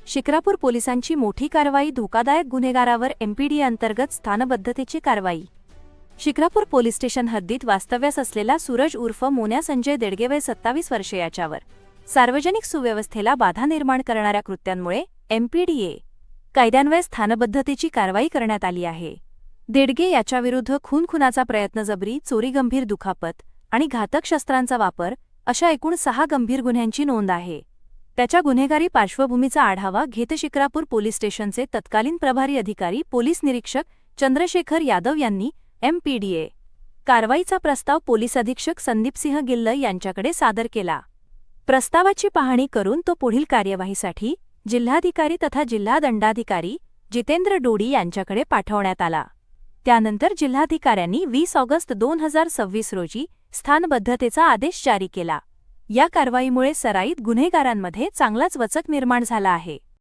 शिक्रापूर पोलिसांची मोठी कारवाई. धोकादायक गुन्हेगारावर एमपीडीए अंतर्गत स्थानबद्धतेची कारवाई. शिक्रापूर पोलीस स्टेशन हद्दीत वास्तव्यास असलेला सूरज उर्फ मोन्या संजय देडगे वय 27 वर्षे याच्यावर सार्वजनिक सुव्यवस्थेला बाधा निर्माण करणाऱ्या कृत्यांमुळे एमपीडीए कायद्यान्वये स्थानबद्धतेची कारवाई करण्यात आली आहे. देडगे याच्याविरुद्ध खून-खुनाचा प्रयत्न, जबरी, चोरी, गंभीर दुखापत आणि घातक शस्त्रांचा वापर अशा एकूण 6 गंभीर गुन्ह्यांची नोंद आहे. त्याच्या गुन्हेगारी पार्श्वभूमीचा आढावा घेत शिक्रापूर पोलीस स्टेशनचे तत्कालीन प्रभारी अधिकारी पोलीस निरीक्षक चंद्रशेखर यादव यांनी एमपीडीए कारवाईचा प्रस्ताव पोलीस अधीक्षक संदीपसिंह गिल्ल यांच्याकडे सादर केला. प्रस्तावाची पाहणी करून तो पुढील कार्यवाहीसाठी जिल्हाधिकारी तथा जिल्हा दंडाधिकारी जितेंद्र डोडी यांच्याकडे पाठवण्यात आला. त्यानंतर जिल्हाधिकाऱ्यांनी 20 ऑगस्ट 2026 रोजी स्थानबद्धतेचा आदेश जारी केला. या कारवाईमुळे सराईत गुन्हेगारांमध्ये चांगलाच वचक निर्माण झाला आहे.